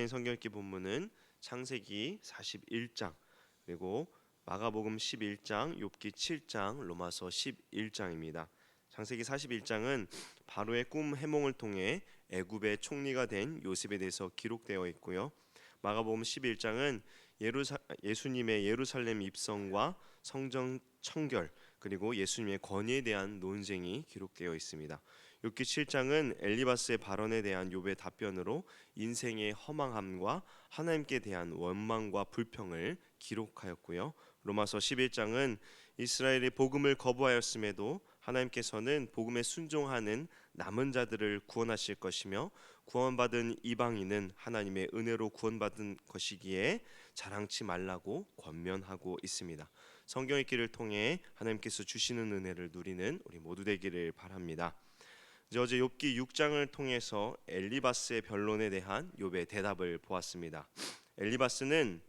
시간의 성경 읽기 본문은 창세기 41장, 그리고 마가복음 11장, 욥기 7장, 로마서 11장입니다. 창세기 41장은 바로의 꿈 해몽을 통해 애굽의 총리가 된 요셉에 대해서 기록되어 있고요. 마가복음 11장은 예수님의 예루살렘 입성과 성전 청결, 그리고 예수님의 권위에 대한 논쟁이 기록되어 있습니다. 욥기 7장은 엘리바스의 발언에 대한 욥의 답변으로 인생의 허망함과 하나님께 대한 원망과 불평을 기록하였고요. 로마서 11장은 이스라엘이 복음을 거부하였음에도 하나님께서는 복음에 순종하는 남은 자들을 구원하실 것이며, 구원받은 이방인은 하나님의 은혜로 구원받은 것이기에 자랑치 말라고 권면하고 있습니다. 성경 읽기를 통해 하나님께서 주시는 은혜를 누리는 우리 모두 되기를 바랍니다. 어제 욥기 6장을 통해서 엘리바스의 변론에 대한 욥의 대답을 보았습니다. 엘리바스는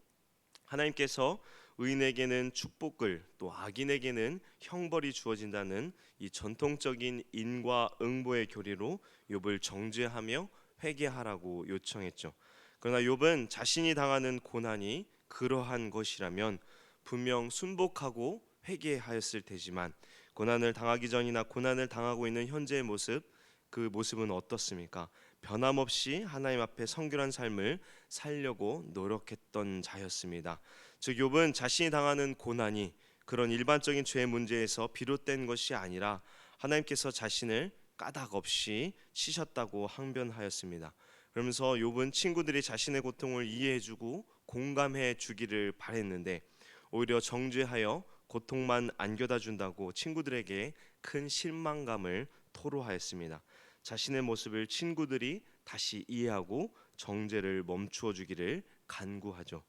하나님께서 의인에게는 축복을, 또 악인에게는 형벌이 주어진다는 이 전통적인 인과응보의 교리로 욥을 정죄하며 회개하라고 요청했죠. 그러나 욥은 자신이 당하는 고난이 그러한 것이라면 분명 순복하고 회개하였을 테지만, 고난을 당하기 전이나 고난을 당하고 있는 현재의 모습, 그 모습은 어떻습니까? 변함없이 하나님 앞에 성결한 삶을 살려고 노력했던 자였습니다. 즉 욥은 자신이 당하는 고난이 그런 일반적인 죄의 문제에서 비롯된 것이 아니라 하나님께서 자신을 까닭 없이 치셨다고 항변하였습니다. 그러면서 욥은 친구들이 자신의 고통을 이해해주고 공감해 주기를 바랬는데, 오히려 정죄하여 고통만 안겨다 준다고 친구들에게 큰 실망감을 토로하였습니다. 자신의 모습을 친구들이 다시 이해하고 정죄를 멈추어 주기를 간구하죠.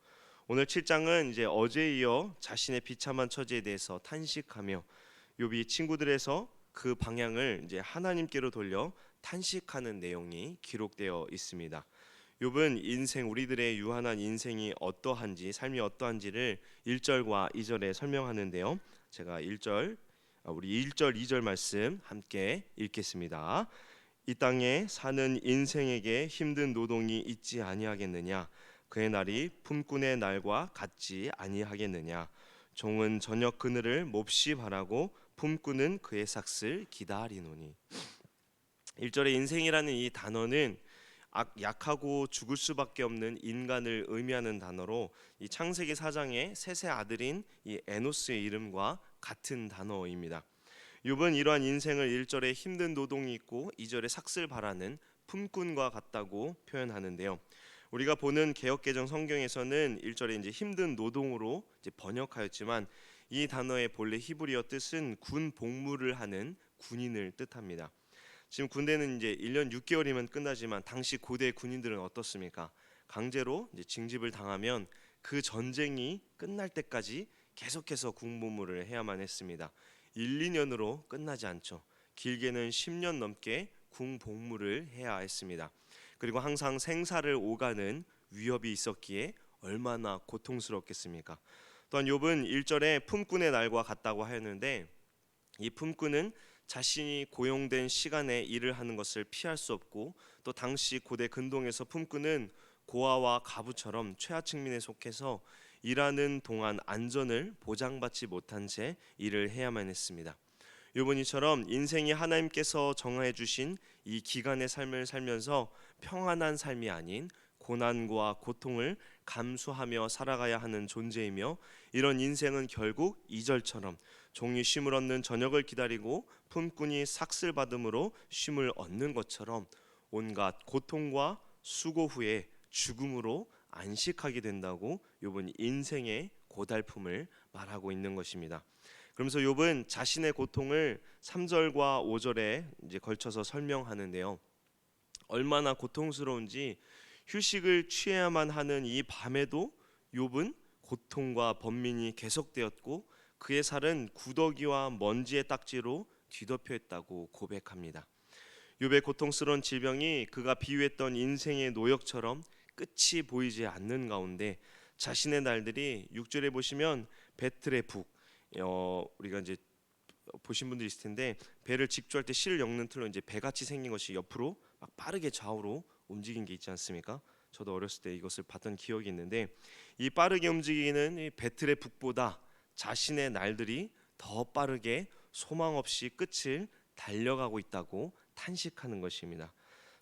오늘 7장은 이제 어제에 이어 자신의 비참한 처지에 대해서 탄식하며 욥이 친구들에서 그 방향을 이제 하나님께로 돌려 탄식하는 내용이 기록되어 있습니다. 욥은 인생, 우리들의 유한한 인생이 어떠한지, 삶이 어떠한지를 1절과 2절에 설명하는데요. 제가 우리 1절, 2절 말씀 함께 읽겠습니다. 이 땅에 사는 인생에게 힘든 노동이 있지 아니하겠느냐? 그의 날이 품꾼의 날과 같지 아니하겠느냐? 종은 저녁 그늘을 몹시 바라고 품꾼은 그의 삭슬 기다리노니. 1절의 인생이라는 이 단어는 약하고 죽을 수밖에 없는 인간을 의미하는 단어로, 이 창세기 4장의 셋의 아들인 이 에노스의 이름과 같은 단어입니다. 욥은 이러한 인생을 1절에 힘든 노동이 있고 2절에 삭슬 바라는 품꾼과 같다고 표현하는데요. 우리가 보는 개역개정 성경에서는 1절에 이제 힘든 노동으로 이제 번역하였지만, 이 단어의 본래 히브리어 뜻은 군 복무를 하는 군인을 뜻합니다. 지금 군대는 이제 1년 6개월이면 끝나지만 당시 고대 군인들은 어떻습니까? 강제로 이제 징집을 당하면 그 전쟁이 끝날 때까지 계속해서 군복무를 해야만 했습니다. 1, 2년으로 끝나지 않죠. 길게는 10년 넘게 군복무를 해야 했습니다. 그리고 항상 생사를 오가는 위협이 있었기에 얼마나 고통스럽겠습니까? 또한 욥은 1절에 품꾼의 날과 같다고 하였는데, 이 품꾼은 자신이 고용된 시간에 일을 하는 것을 피할 수 없고, 또 당시 고대 근동에서 품꾼은 고아와 가부처럼 최하층민에 속해서 일하는 동안 안전을 보장받지 못한 채 일을 해야만 했습니다. 욥은 이처럼 인생이 하나님께서 정하여 주신 이 기간의 삶을 살면서 평안한 삶이 아닌 고난과 고통을 감수하며 살아가야 하는 존재이며, 이런 인생은 결국 2절처럼 종이 쉼을 얻는 저녁을 기다리고 품꾼이 삭슬 받음으로 쉼을 얻는 것처럼 온갖 고통과 수고 후에 죽음으로 안식하게 된다고 욥은 인생의 고달픔을 말하고 있는 것입니다. 그러면서 욥은 자신의 고통을 3절과 5절에 이제 걸쳐서 설명하는데요. 얼마나 고통스러운지, 휴식을 취해야만 하는 이 밤에도 욥은 고통과 번민이 계속되었고, 그의 살은 구더기와 먼지의 딱지로 뒤덮여 있다고 고백합니다. 욥의 고통스러운 질병이 그가 비유했던 인생의 노역처럼 끝이 보이지 않는 가운데 자신의 날들이 6절에 보시면 배틀의 북, 우리가 이제 보신 분들이 있을 텐데, 배를 직조할 때 실을 엮는 틀로 이제 배같이 생긴 것이 옆으로 막 빠르게 좌우로 움직인 게 있지 않습니까? 저도 어렸을 때 이것을 봤던 기억이 있는데, 이 빠르게 움직이는 이 배틀의 북보다 자신의 날들이 더 빠르게 소망 없이 끝을 달려가고 있다고 탄식하는 것입니다.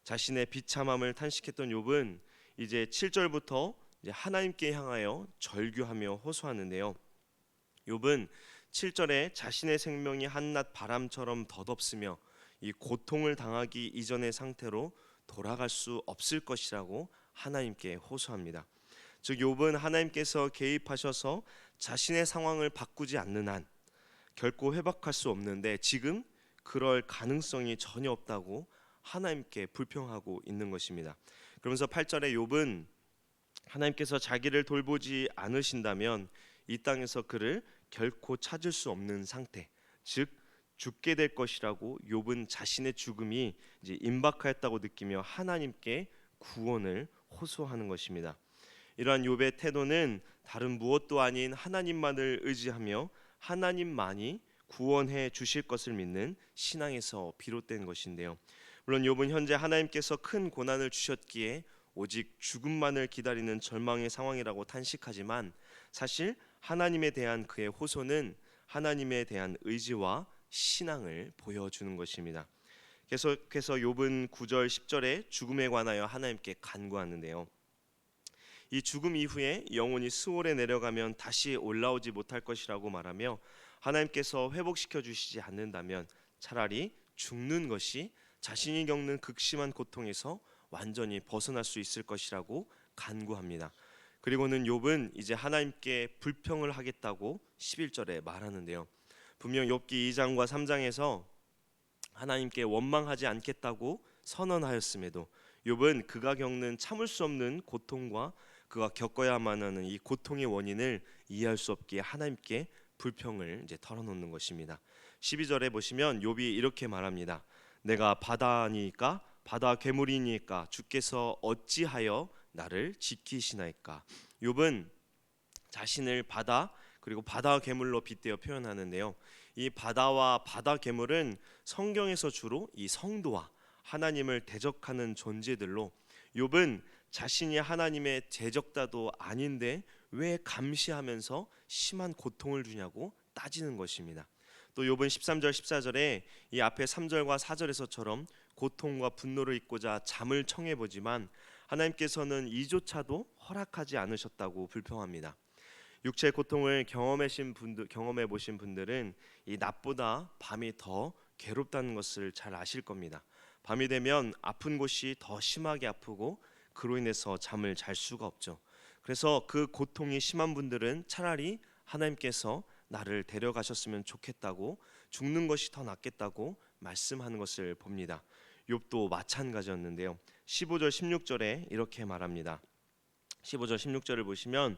자신의 비참함을 탄식했던 욥은 이제 7절부터 이제 하나님께 향하여 절규하며 호소하는데요. 욥은 7절에 자신의 생명이 한낮 바람처럼 덧없으며 이 고통을 당하기 이전의 상태로 돌아갈 수 없을 것이라고 하나님께 호소합니다. 즉 욥은 하나님께서 개입하셔서 자신의 상황을 바꾸지 않는 한 결코 회복할 수 없는데 지금 그럴 가능성이 전혀 없다고 하나님께 불평하고 있는 것입니다. 그러면서 8절에 욥은 하나님께서 자기를 돌보지 않으신다면 이 땅에서 그를 결코 찾을 수 없는 상태, 즉 죽게 될 것이라고 욥은 자신의 죽음이 이제 임박하였다고 느끼며 하나님께 구원을 호소하는 것입니다. 이러한 욥의 태도는 다른 무엇도 아닌 하나님만을 의지하며 하나님만이 구원해 주실 것을 믿는 신앙에서 비롯된 것인데요. 물론 욥은 현재 하나님께서 큰 고난을 주셨기에 오직 죽음만을 기다리는 절망의 상황이라고 탄식하지만 사실 하나님에 대한 그의 호소는 하나님에 대한 의지와 신앙을 보여주는 것입니다. 계속해서 욥은 9절 10절에 죽음에 관하여 하나님께 간구하는데요. 이 죽음 이후에 영혼이 스올에 내려가면 다시 올라오지 못할 것이라고 말하며 하나님께서 회복시켜 주시지 않는다면 차라리 죽는 것이 자신이 겪는 극심한 고통에서 완전히 벗어날 수 있을 것이라고 간구합니다. 그리고는 욥은 이제 하나님께 불평을 하겠다고 11절에 말하는데요. 분명 욥기 2장과 3장에서 하나님께 원망하지 않겠다고 선언하였음에도 욥은 그가 겪는 참을 수 없는 고통과 그가 겪어야만 하는 이 고통의 원인을 이해할 수 없기에 하나님께 불평을 이제 털어놓는 것입니다. 12절에 보시면 욥이 이렇게 말합니다. 내가 바다니까 바다 괴물이니까 주께서 어찌하여 나를 지키시나이까. 욥은 자신을 바다 그리고 바다 괴물로 빗대어 표현하는데요. 이 바다와 바다 괴물은 성경에서 주로 이 성도와 하나님을 대적하는 존재들로 욥은 자신이 하나님의 대적자도 아닌데 왜 감시하면서 심한 고통을 주냐고 따지는 것입니다. 또 욥은 13절 14절에 이 앞에 3절과 4절에서처럼 고통과 분노를 잊고자 잠을 청해 보지만 하나님께서는 이조차도 허락하지 않으셨다고 불평합니다. 육체의 고통을 경험해 보신 분들은 이 낮보다 밤이 더 괴롭다는 것을 잘 아실 겁니다. 밤이 되면 아픈 곳이 더 심하게 아프고 그로 인해서 잠을 잘 수가 없죠. 그래서 그 고통이 심한 분들은 차라리 하나님께서 나를 데려가셨으면 좋겠다고 죽는 것이 더 낫겠다고 말씀하는 것을 봅니다. 욥도 마찬가지였는데요. 15절 16절에 이렇게 말합니다. 15절 16절을 보시면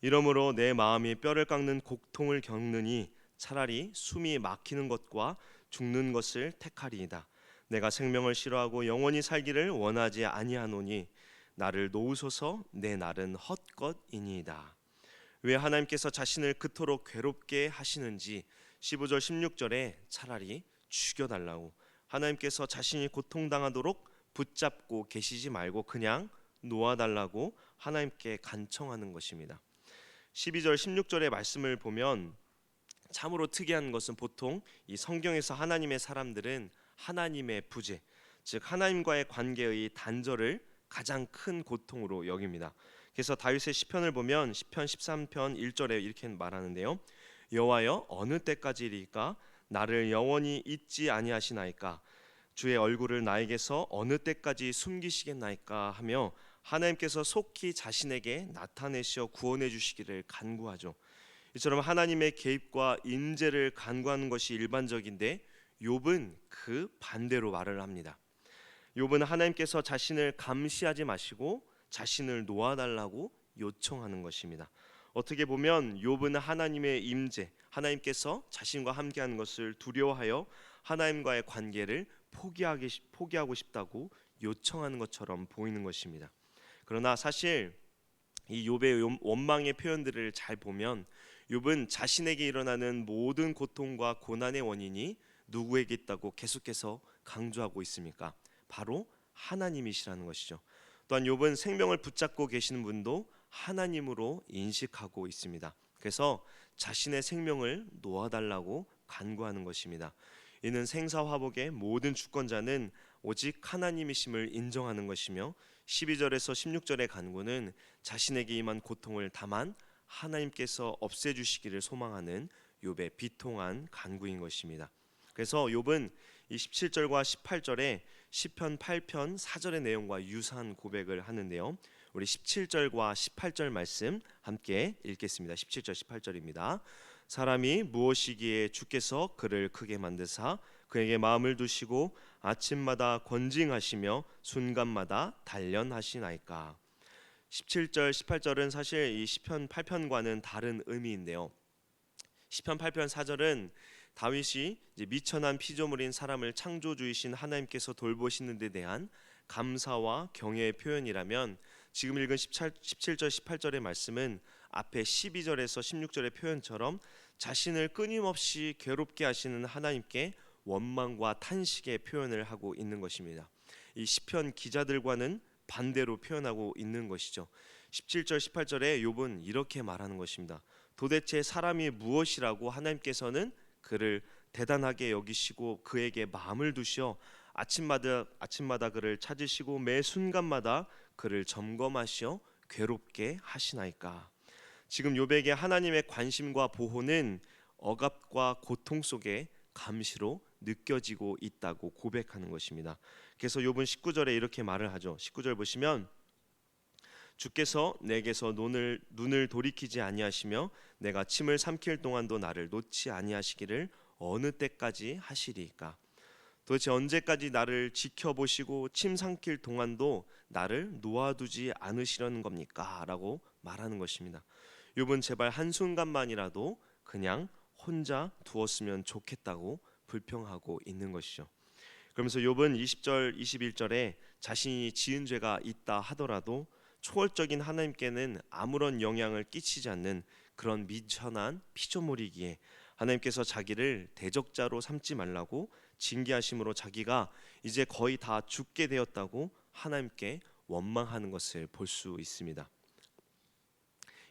이러므로 내 마음이 뼈를 깎는 고통을 겪느니 차라리 숨이 막히는 것과 죽는 것을 택하리이다. 내가 생명을 싫어하고 영원히 살기를 원하지 아니하노니 나를 놓으소서 내 날은 헛것이니이다. 왜 하나님께서 자신을 그토록 괴롭게 하시는지 15절 16절에 차라리 죽여달라고 하나님께서 자신이 고통당하도록 붙잡고 계시지 말고 그냥 놓아달라고 하나님께 간청하는 것입니다. 12절 16절의 말씀을 보면 참으로 특이한 것은 보통 이 성경에서 하나님의 사람들은 하나님의 부재, 즉 하나님과의 관계의 단절을 가장 큰 고통으로 여깁니다. 그래서 다윗의 시편을 보면 시편 13편 1절에 이렇게 말하는데요. 여호와여 어느 때까지리까 나를 영원히 잊지 아니하시나이까 주의 얼굴을 나에게서 어느 때까지 숨기시겠나이까 하며 하나님께서 속히 자신에게 나타내시어 구원해 주시기를 간구하죠. 이처럼 하나님의 개입과 인재를 간구하는 것이 일반적인데 욥은 그 반대로 말을 합니다. 욥은 하나님께서 자신을 감시하지 마시고 자신을 놓아달라고 요청하는 것입니다. 어떻게 보면 욥은 하나님의 임재, 하나님께서 자신과 함께하는 것을 두려워하여 하나님과의 관계를 포기하고 싶다고 요청하는 것처럼 보이는 것입니다. 그러나 사실 이 욥의 원망의 표현들을 잘 보면 욥은 자신에게 일어나는 모든 고통과 고난의 원인이 누구에게 있다고 계속해서 강조하고 있습니까? 바로 하나님이시라는 것이죠. 또한 욥은 생명을 붙잡고 계시는 분도 하나님으로 인식하고 있습니다. 그래서 자신의 생명을 놓아달라고 간구하는 것입니다. 이는 생사화복의 모든 주권자는 오직 하나님이심을 인정하는 것이며 12절에서 16절의 간구는 자신에게 임한 고통을 다만 하나님께서 없애주시기를 소망하는 욥의 비통한 간구인 것입니다. 그래서 욥은 이 17절과 18절에 시편 8편 4절의 내용과 유사한 고백을 하는데요. 우리 17절과 18절 말씀 함께 읽겠습니다. 17절 18절입니다. 사람이 무엇이기에 주께서 그를 크게 만드사 그에게 마음을 두시고 아침마다 권징하시며 순간마다 단련하시나이까. 17절 18절은 사실 이 시편 8편과는 다른 의미인데요. 시편 8편 4절은 다윗이 이제 미천한 피조물인 사람을 창조주이신 하나님께서 돌보시는 데 대한 감사와 경외의 표현이라면, 지금 읽은 17절 18절의 말씀은 앞에 12절에서 16절의 표현처럼 자신을 끊임없이 괴롭게 하시는 하나님께 원망과 탄식의 표현을 하고 있는 것입니다. 이 시편 기자들과는 반대로 표현하고 있는 것이죠. 17절 18절에 욥은 이렇게 말하는 것입니다. 도대체 사람이 무엇이라고 하나님께서는 그를 대단하게 여기시고 그에게 마음을 두셔 아침마다 그를 찾으시고 매 순간마다 그를 점검하시어 괴롭게 하시나이까. 지금 욥에게 하나님의 관심과 보호는 억압과 고통 속에 감시로 느껴지고 있다고 고백하는 것입니다. 그래서 욥은 19절에 이렇게 말을 하죠. 19절 보시면 주께서 내게서 눈을 돌이키지 아니하시며 내가 침을 삼킬 동안도 나를 놓지 아니하시기를 어느 때까지 하시리이까. 도대체 언제까지 나를 지켜보시고 침 삼킬 동안도 나를 놓아두지 않으시려는 겁니까? 라고 말하는 것입니다. 욥은 제발 한순간만이라도 그냥 혼자 두었으면 좋겠다고 불평하고 있는 것이죠. 그러면서 욥은 20절 21절에 자신이 지은 죄가 있다 하더라도 초월적인 하나님께는 아무런 영향을 끼치지 않는 그런 미천한 피조물이기에 하나님께서 자기를 대적자로 삼지 말라고 징계하심으로 자기가 이제 거의 다 죽게 되었다고 하나님께 원망하는 것을 볼 수 있습니다.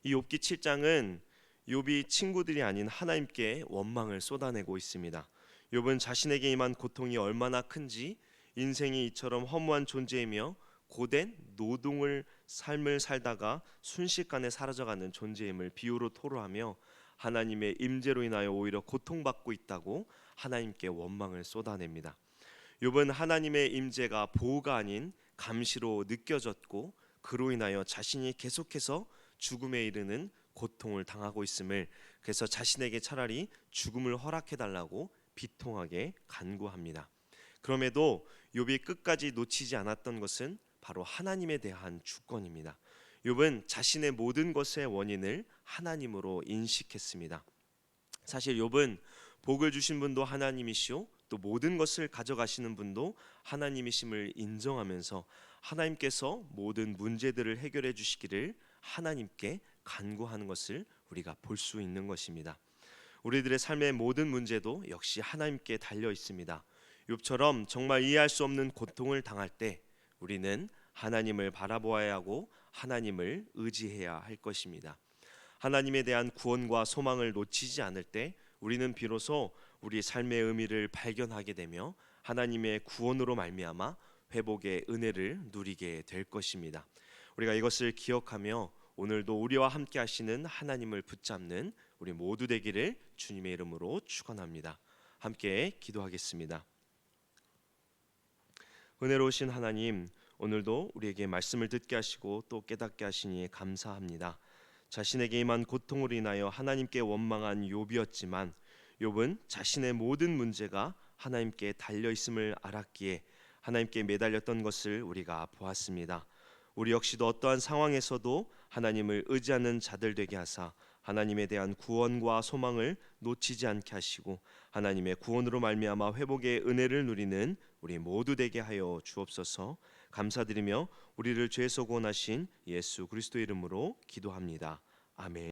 이 욥기 7장은 욥이 친구들이 아닌 하나님께 원망을 쏟아내고 있습니다. 욥은 자신에게 임한 고통이 얼마나 큰지, 인생이 이처럼 허무한 존재이며 고된 삶을 살다가 순식간에 사라져가는 존재임을 비유로 토로하며 하나님의 임재로 인하여 오히려 고통받고 있다고 하나님께 원망을 쏟아냅니다. 욥은 하나님의 임재가 보호가 아닌 감시로 느껴졌고 그로 인하여 자신이 계속해서 죽음에 이르는 고통을 당하고 있음을, 그래서 자신에게 차라리 죽음을 허락해달라고 비통하게 간구합니다. 그럼에도 욥이 끝까지 놓치지 않았던 것은 바로 하나님에 대한 주권입니다. 욥은 자신의 모든 것의 원인을 하나님으로 인식했습니다. 사실 욥은 복을 주신 분도 하나님이시오 또 모든 것을 가져가시는 분도 하나님이심을 인정하면서 하나님께서 모든 문제들을 해결해 주시기를 하나님께 간구하는 것을 우리가 볼 수 있는 것입니다. 우리들의 삶의 모든 문제도 역시 하나님께 달려 있습니다. 욥처럼 정말 이해할 수 없는 고통을 당할 때 우리는 하나님을 바라보아야 하고 하나님을 의지해야 할 것입니다. 하나님에 대한 구원과 소망을 놓치지 않을 때 우리는 비로소 우리 삶의 의미를 발견하게 되며 하나님의 구원으로 말미암아 회복의 은혜를 누리게 될 것입니다. 우리가 이것을 기억하며 오늘도 우리와 함께 하시는 하나님을 붙잡는 우리 모두 되기를 주님의 이름으로 축원합니다. 함께 기도하겠습니다. 은혜로우신 하나님, 오늘도 우리에게 말씀을 듣게 하시고 또 깨닫게 하시니 감사합니다. 자신에게 임한 고통으로 인하여 하나님께 원망한 욥이었지만 욥은 자신의 모든 문제가 하나님께 달려 있음을 알았기에 하나님께 매달렸던 것을 우리가 보았습니다. 우리 역시도 어떠한 상황에서도 하나님을 의지하는 자들 되게 하사 하나님에 대한 구원과 소망을 놓치지 않게 하시고 하나님의 구원으로 말미암아 회복의 은혜를 누리는 우리 모두 되게 하여 주옵소서. 감사드리며 우리를 죄에서 구원하신 예수 그리스도의 이름으로 기도합니다. 아멘.